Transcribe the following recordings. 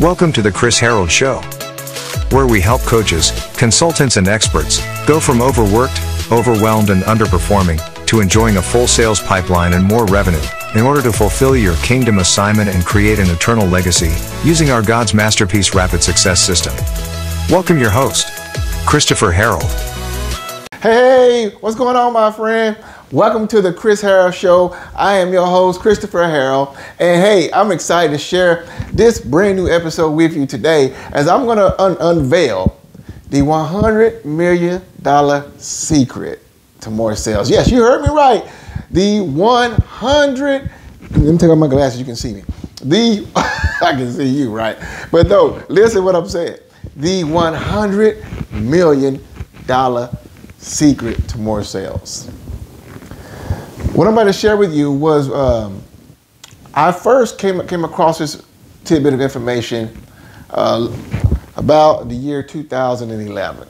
Welcome to the Chris Harold Show, where we help coaches, consultants, and experts go from overworked, overwhelmed, and underperforming to enjoying a full sales pipeline and more revenue in order to fulfill your kingdom assignment and create an eternal legacy using our God's masterpiece rapid success system. Welcome your host, Christopher Harold. Hey, what's going on, my friend? Welcome to the Chris Harold Show. I am your host, Christopher Harold. And hey, I'm excited to share this brand new episode with you today as I'm going to unveil the $100 million secret to more sales. Yes, you heard me right. The 100, let me take off my glasses, you can see me. I can see you, right? But no, listen what I'm saying. The $100 million secret to more sales. What I'm about to share with you was, I first came across this tidbit of information about the year 2011.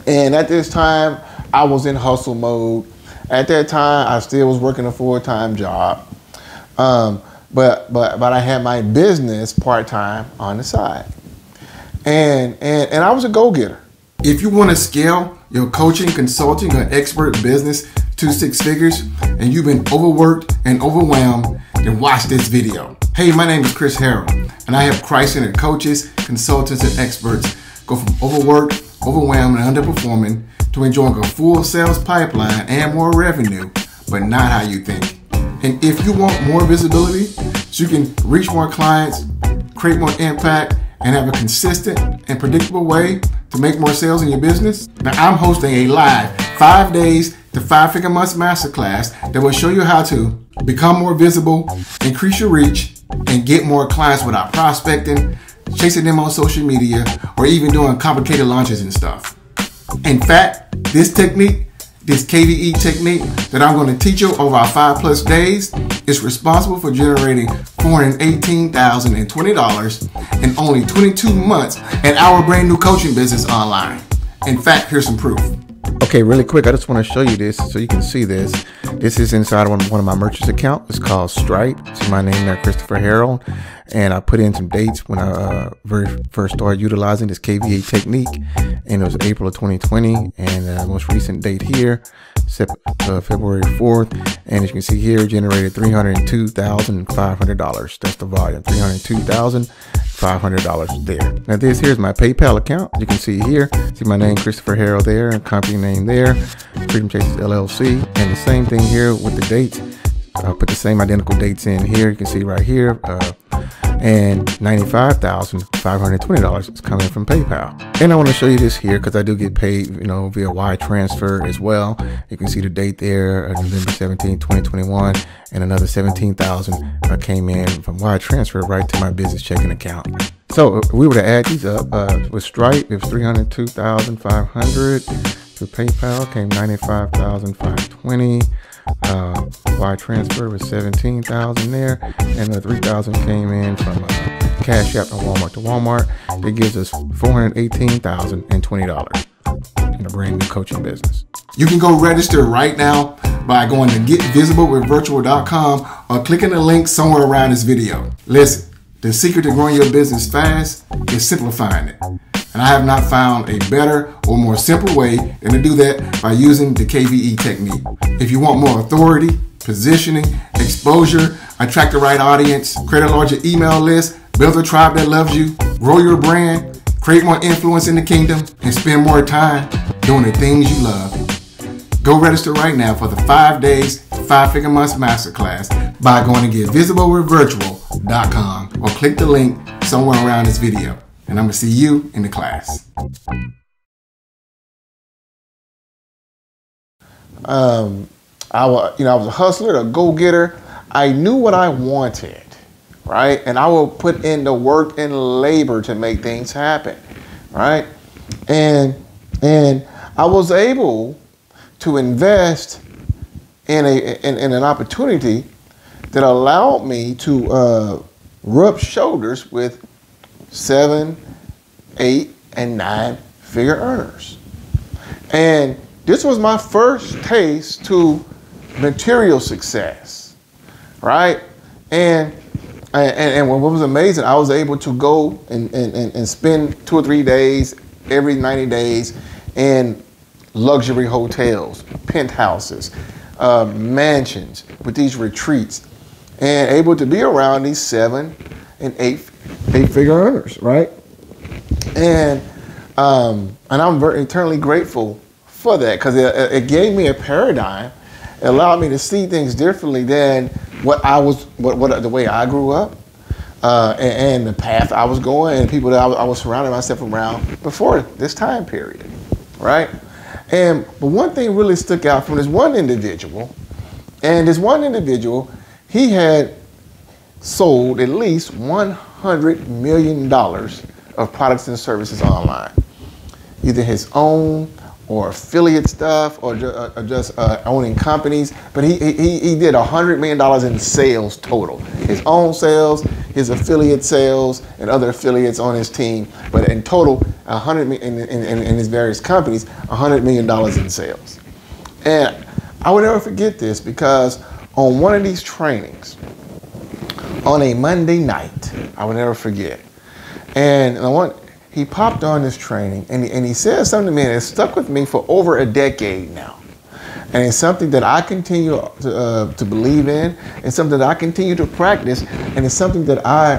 And at this time, I was in hustle mode. At that time, I still was working a full-time job. But I had my business part-time on the side. And I was a go-getter. If you want to scale your coaching, consulting, or expert business to 6 figures and you've been overworked and overwhelmed, then watch this video. Hey, my name is Chris Harold, and I help Christ-centered coaches, consultants, and experts go from overworked, overwhelmed, and underperforming to enjoying a full sales pipeline and more revenue, but not how you think. And if you want more visibility so you can reach more clients, create more impact, and have a consistent and predictable way to make more sales in your business, now I'm hosting a live 5 days to 5-figure months masterclass that will show you how to become more visible, increase your reach, and get more clients without prospecting, chasing them on social media, or even doing complicated launches and stuff. In fact, this technique, this KVE technique that I'm going to teach you over our 5+ days is responsible for generating $418,020 in only 22 months in our brand new coaching business online. In fact, here's some proof. Okay, really quick, I just want to show you this so you can see this. This is inside one of my merchants account. It's called Stripe. See my name there, Christopher Harold. And I put in some dates when I very first started utilizing this KVA technique. And it was April of 2020. And the most recent date here, February 4th. And as you can see here, generated $302,500. That's the volume, $302,500 there. Now here's my PayPal account. You can see here, see my name, Christopher Harold there, and company name there, Freedom Chasers LLC. And the same thing here with the dates. I'll put the same identical dates in here. You can see right here, and $95,520 is coming from PayPal. And I want to show you this here because I do get paid, via wire transfer as well. You can see the date there, November 17, 2021, and another $17,000 came in from wire transfer right to my business checking account. So if we were to add these up with Stripe, it was $302,500. To PayPal came $95,520. Wire transfer was $17,000 there, and the $3,000 came in from Cash App and Walmart to Walmart. That gives us $418,020 in a brand new coaching business. You can go register right now by going to getvisibleWithVirtual.com or clicking the link somewhere around this video. Listen, the secret to growing your business fast is simplifying it. And I have not found a better or more simple way than to do that by using the KVE technique. If you want more authority, positioning, exposure, attract the right audience, create a larger email list, build a tribe that loves you, grow your brand, create more influence in the kingdom, and spend more time doing the things you love, go register right now for the 5 days, 5-figure months masterclass by going to getvisibleWithVirtual.com or click the link somewhere around this video. And I'm going to see you in the class. I was a hustler, a go-getter. I knew what I wanted, right? And I will put in the work and labor to make things happen, right? And I was able to invest in an opportunity that allowed me to rub shoulders with 7, 8, and 9-figure earners. And this was my first taste to material success, right? And And what was amazing, I was able to go and spend 2 or 3 days every 90 days in luxury hotels, penthouses, mansions with these retreats, and able to be around these 7 and 8 figure earners, right? And I'm very eternally grateful for that, because it gave me a paradigm. It allowed me to see things differently than the way I grew up, and the path I was going, and people that I was surrounding myself around before this time period, right? But one thing really stuck out from this one individual, and this one individual, he had sold at least $100 million of products and services online, either his own or affiliate stuff, or just owning companies. But he did $100 million in sales total. His own sales, his affiliate sales, and other affiliates on his team. But in total, in his various companies, $100 million in sales. And I will never forget this, because on one of these trainings, on a Monday night, I will never forget. And he popped on this training, and he said something to me that stuck with me for over a decade now. And it's something that I continue to believe in, and something that I continue to practice, and it's something that I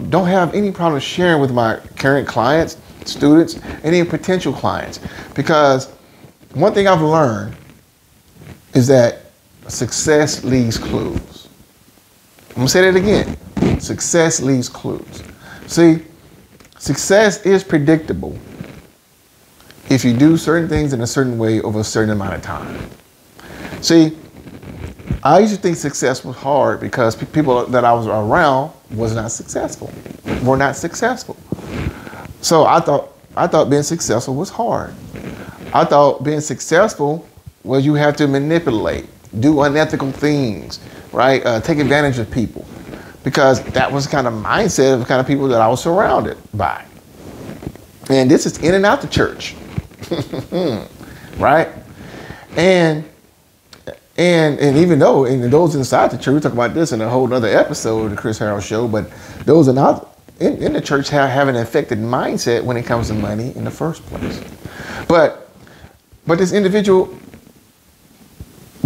don't have any problem sharing with my current clients, students, any potential clients. Because one thing I've learned is that success leaves clues. I'm gonna say that again. Success leaves clues. See, success is predictable if you do certain things in a certain way over a certain amount of time. See, I used to think success was hard because people that I was around were not successful. So I thought being successful was hard. I thought being successful was you have to manipulate, do unethical things, right? Take advantage of people. Because that was the kind of mindset of the kind of people that I was surrounded by. And this is in and out the church, right? And even though, and those inside the church, we talk about this in a whole other episode of the Chris Harrell Show, but those are not in the church have an affected mindset when it comes to money in the first place. But this individual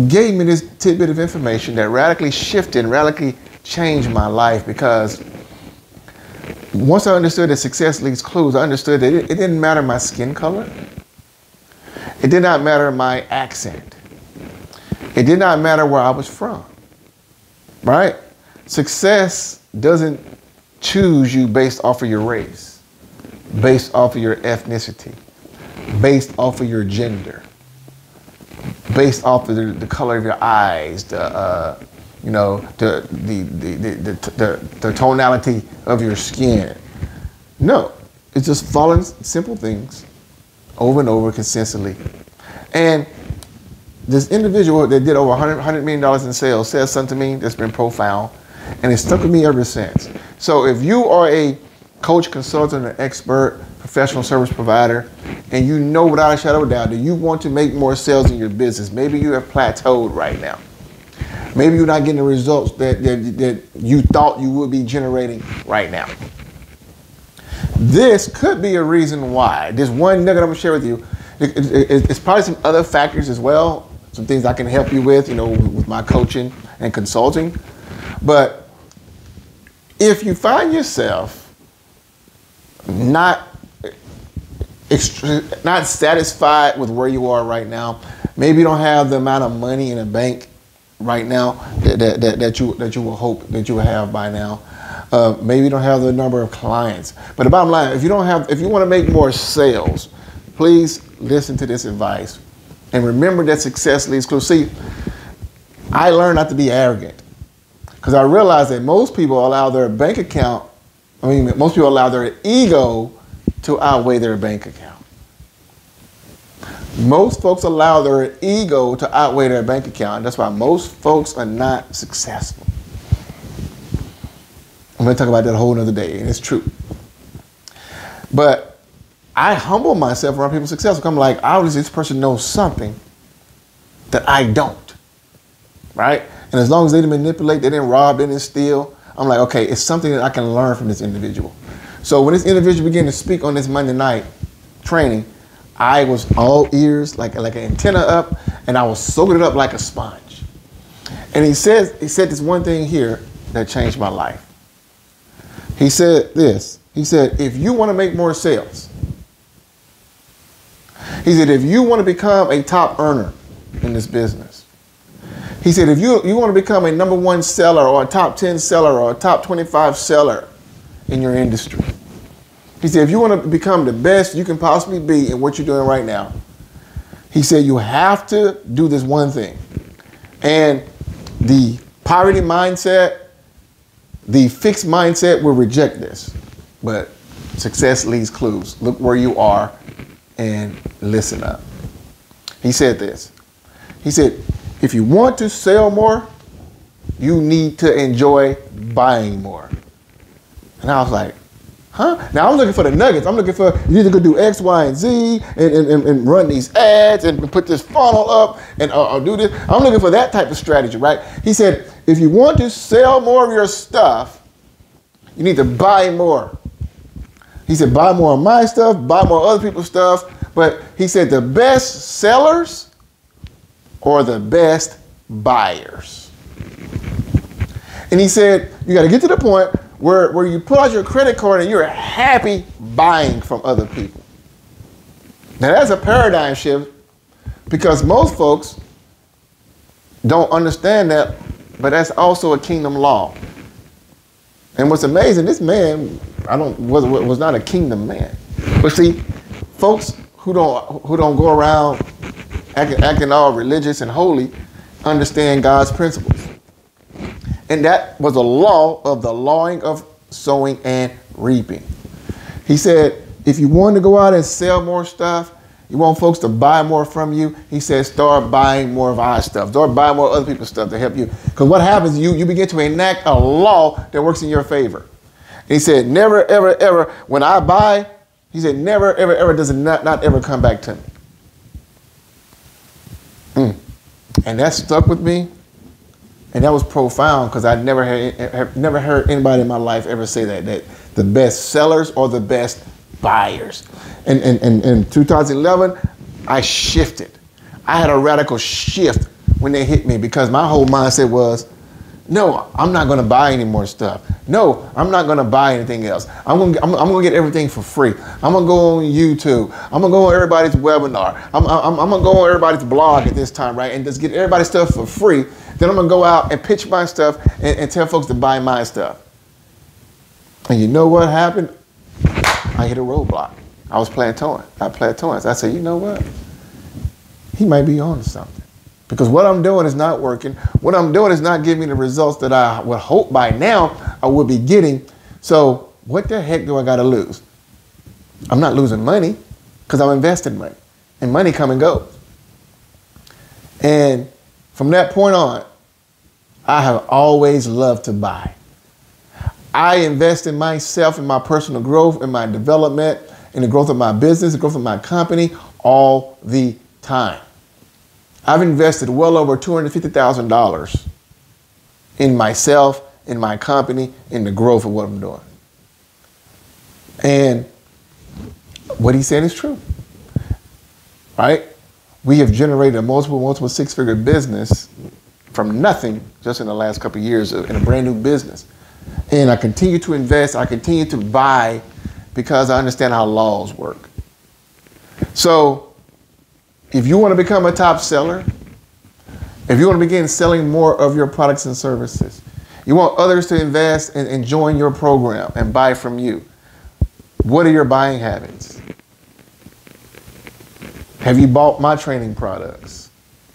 gave me this tidbit of information that radically changed my life, because once I understood that success leaves clues, I understood that it didn't matter my skin color. It did not matter my accent. It did not matter where I was from, right? Success doesn't choose you based off of your race, based off of your ethnicity, based off of your gender, based off of the color of your eyes, the tonality of your skin. No, it's just following simple things over and over consistently. And this individual that did over $100 million in sales says something to me that's been profound, and it's stuck with me ever since. So if you are a coach, consultant, an expert, professional service provider, and you know without a shadow of a doubt that you want to make more sales in your business, maybe you have plateaued right now. Maybe you're not getting the results that you thought you would be generating right now. This could be a reason why. There's one nugget I'm gonna share with you. It's probably some other factors as well, some things I can help you with, with my coaching and consulting. But if you find yourself not satisfied with where you are right now, maybe you don't have the amount of money in the bank right now that you will hope that you will have by now. Maybe you don't have the number of clients. But the bottom line, if you want to make more sales, please listen to this advice and remember that success leaves clues. See, I learned not to be arrogant, because I realized that most people allow their most people allow their ego to outweigh their bank account. Most folks allow their ego to outweigh their bank account. That's why most folks are not successful. I'm going to talk about that a whole nother day, and it's true. But I humble myself around people successful. I'm like, obviously this person knows something that I don't, right? And as long as they didn't manipulate, they didn't rob, they didn't steal, I'm like, okay, it's something that I can learn from this individual. So when this individual began to speak on this Monday night training, I was all ears, like an antenna up, and I was soaking it up like a sponge. And he said this one thing here that changed my life. He said this. He said, if you want to make more sales, he said, if you want to become a top earner in this business, he said, if you want to become a #1 seller or a top 10 seller or a top 25 seller in your industry, he said, if you want to become the best you can possibly be in what you're doing right now, he said, you have to do this one thing. And the poverty mindset, the fixed mindset will reject this. But success leaves clues. Look where you are and listen up. He said this. He said, if you want to sell more, you need to enjoy buying more. And I was like, huh? Now I'm looking for the nuggets. I'm looking for, you need to go do X, Y, and Z and run these ads and put this funnel up and I'll do this. I'm looking for that type of strategy, right? He said, if you want to sell more of your stuff, you need to buy more. He said, buy more of my stuff, buy more other people's stuff. But he said, the best sellers are the best buyers. And he said, you got to get to the point where you pull out your credit card and you're happy buying from other people. Now that's a paradigm shift because most folks don't understand that, but that's also a kingdom law. And what's amazing, this man, was not a kingdom man. But see, folks who don't go around acting all religious and holy understand God's principles. And that was a law of the lawing of sowing and reaping. He said, if you want to go out and sell more stuff, you want folks to buy more from you, he said, start buying more of our stuff. Start buying more other people's stuff to help you. Because what happens, you begin to enact a law that works in your favor. And he said, never, ever, ever, when I buy, he said, never, ever, ever does it not ever come back to me. And that stuck with me. And that was profound because I never heard anybody in my life ever say that the best sellers are the best buyers. And in 2011, I shifted. I had a radical shift when they hit me because my whole mindset was, no, I'm not going to buy any more stuff. No, I'm not going to buy anything else. I'm going to get everything for free. I'm going to go on YouTube. I'm going to go on everybody's webinar. I'm going to go on everybody's blog at this time, right? And just get everybody's stuff for free. Then I'm going to go out and pitch my stuff and tell folks to buy my stuff. And you know what happened? I hit a roadblock. I was plateauing. I said, you know what? He might be on to something. Because what I'm doing is not working. What I'm doing is not giving me the results that I would hope by now I would be getting. So what the heck do I got to lose? I'm not losing money because I'm investing money. And money come and goes. And from that point on, I have always loved to buy. I invest in myself, in my personal growth, in my development, in the growth of my business, the growth of my company all the time. I've invested well over $250,000 in myself, in my company, in the growth of what I'm doing. And what he said is true, right? We have generated a multiple six-figure business from nothing just in the last couple of years in a brand new business. And I continue to invest, I continue to buy because I understand how laws work. So if you want to become a top seller, if you want to begin selling more of your products and services, you want others to invest and join your program and buy from you, what are your buying habits? Have you bought my training products?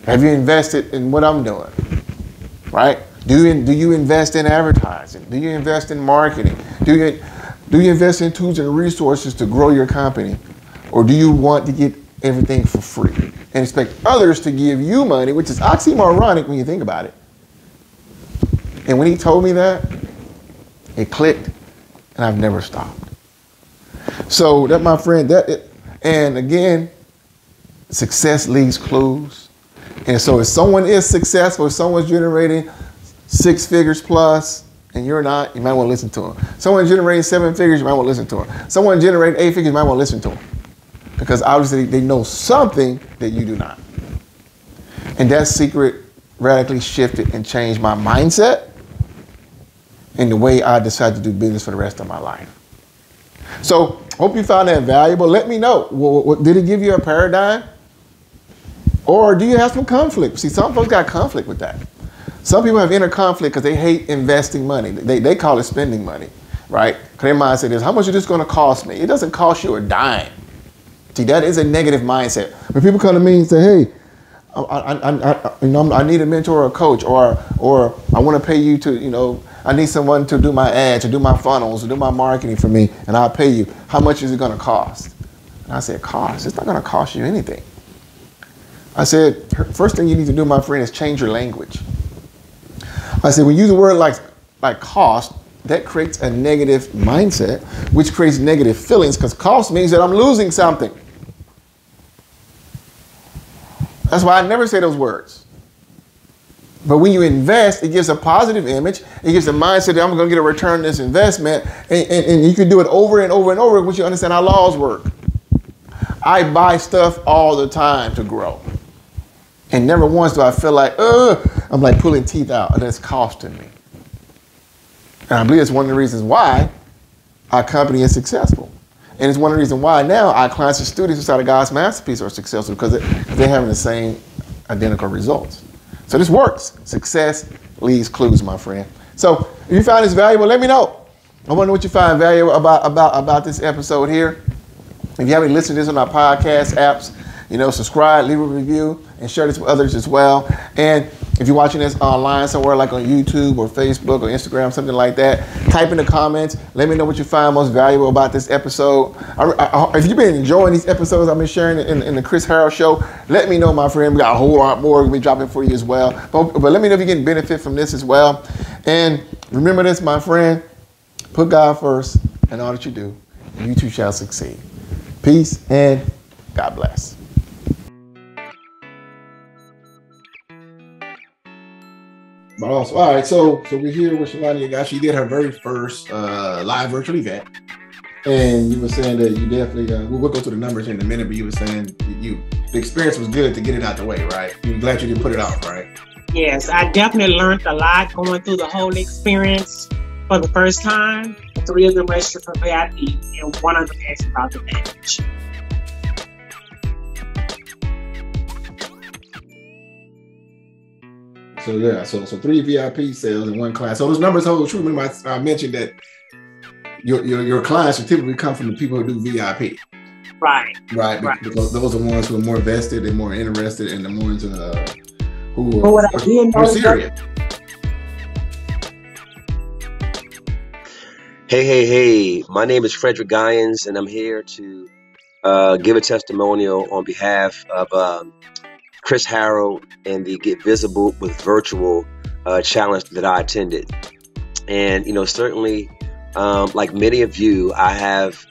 Have you invested in what I'm doing? Right? Do you invest in advertising? Do you invest in marketing? Do you invest in tools and resources to grow your company? Or do you want to get everything for free and expect others to give you money, which is oxymoronic when you think about it? And when he told me that, it clicked and I've never stopped. So that, my friend, and again, success leaves clues. And so if someone is successful, if someone's generating 6 figures plus, and you're not, you might want to listen to them. Someone generating 7 figures, you might want to listen to them. Someone generating 8 figures, you might want to listen to them. Because obviously they know something that you do not. And that secret radically shifted and changed my mindset and the way I decided to do business for the rest of my life. So hope you found that valuable. Let me know. Did it give you a paradigm? Or do you have some conflict? See, some folks got conflict with that. Some people have inner conflict because they hate investing money. They call it spending money, right? Because their mindset is, how much is this going to cost me? It doesn't cost you a dime. See, that is a negative mindset. When people come to me and say, hey, I need a mentor or a coach, or I want to pay you to, I need someone to do my ads, to do my funnels, to do my marketing for me, and I'll pay you. How much is it going to cost? And I said, cost? It's not going to cost you anything. I said, first thing you need to do, my friend, is change your language. I said, when you use a word like cost, that creates a negative mindset, which creates negative feelings, because cost means that I'm losing something. That's why I never say those words. But when you invest, it gives a positive image. It gives a mindset that I'm going to get a return on this investment. And you can do it over and over and over once you understand how laws work. I buy stuff all the time to grow. And never once do I feel like, I'm like pulling teeth out, and that's costing me. And I believe it's one of the reasons why our company is successful. And it's one of the reasons why now our clients and students inside of God's Masterpiece are successful, because they're having the same identical results. So this works. Success leaves clues, my friend. So if you found this valuable, let me know. I want to know what you find valuable about this episode here. If you haven't listened to this on our podcast apps, subscribe, leave a review, and share this with others as well. And if you're watching this online somewhere like on YouTube or Facebook or Instagram, something like that, type in the comments. Let me know what you find most valuable about this episode. If you've been enjoying these episodes I've been sharing in the Chris Harrell Show, let me know, my friend. We got a whole lot more we'll be dropping for you as well. But let me know if you're getting benefit from this as well. And remember this, my friend, put God first in all that you do, and you too shall succeed. Peace and God bless. But also, all right, so we're here with Shalani Agashi. She did her very first live virtual event, and you were saying that you definitely, we'll go through the numbers in a minute, but you were saying the experience was good to get it out the way, right? You're glad you didn't put it off, right? Yes, I definitely learned a lot going through the whole experience for the first time. 3 of them registered for VIP, and 1 of them asked about the package. So yeah, so 3 VIP sales in 1 class. So those numbers hold true. Remember, I mentioned that your clients will typically come from the people who do VIP. Right. Because those are the ones who are more vested and more interested, and the ones who are serious. Hey. My name is Frederick Guyans, and I'm here to give a testimonial on behalf of Chris Harrell and the Get Visible with Virtual challenge that I attended. And, certainly, like many of you, I have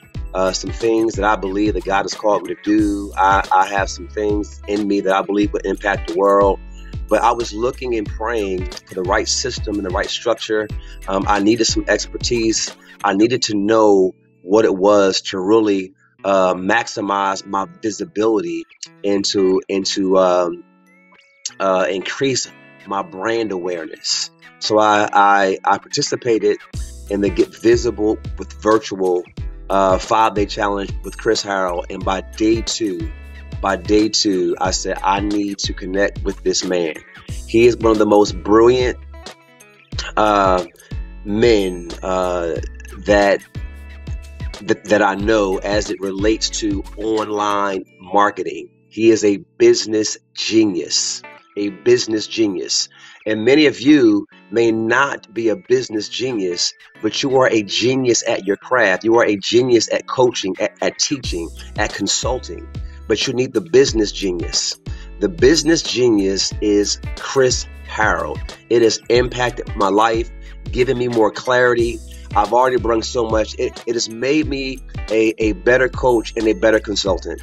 some things that I believe that God has called me to do. I have some things in me that I believe will impact the world. But I was looking and praying for the right system and the right structure. I needed some expertise. I needed to know what it was to really maximize my visibility and to increase my brand awareness. So I participated in the Get Visible with Virtual 5-day challenge with Chris Harrell, and by day two, I said, I need to connect with this man. He is one of the most brilliant men that I know as it relates to online marketing. He is a business genius. And many of you may not be a business genius, but you are a genius at your craft. You are a genius at coaching, at teaching, at consulting, but you need the business genius. The business genius is Chris Harrell. It has impacted my life, given me more clarity. I've already brought so much. It has made me a better coach and a better consultant.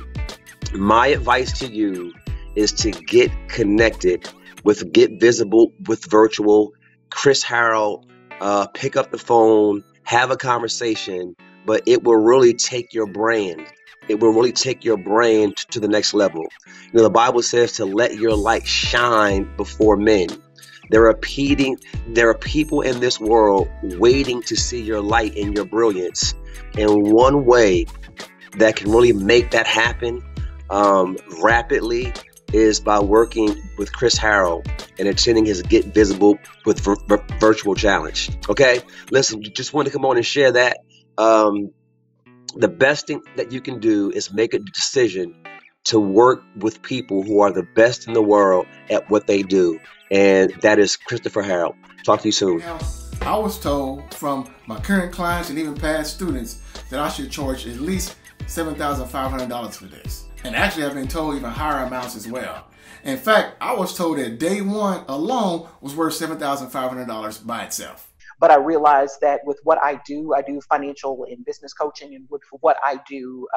My advice to you is to get connected with Get Visible with Virtual. Chris Harrell pick up the phone, have a conversation, but it will really take your brand. It will really take your brand to the next level. You know, the Bible says to let your light shine before men. There are people in this world waiting to see your light and your brilliance. And one way that can really make that happen rapidly is by working with Chris Harrell and attending his Get Visible with Virtual Challenge. Okay, listen, just wanted to come on and share that. The best thing that you can do is make a decision to work with people who are the best in the world at what they do, and that is Christopher Harrell. Talk to you soon. Now, I was told from my current clients and even past students that I should charge at least $7,500 for this. And actually I've been told even higher amounts as well. In fact, I was told that day one alone was worth $7,500 by itself. But I realized that with what I do financial and business coaching, and with what I do,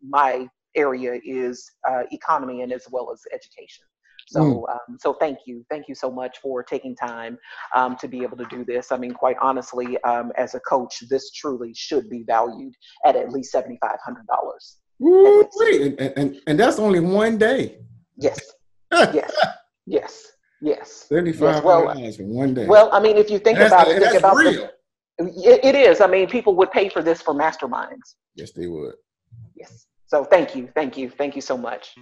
my area is economy and as well as education. So, so thank you so much for taking time to be able to do this. I mean, quite honestly, as a coach, this truly should be valued at least $7,500. And that's only one day. Yes, yes, yes. Yes. $7,500 for one day. Well, I mean, if you think about it, think about real. It is. I mean, people would pay for this for masterminds. Yes, they would. Yes. So thank you so much.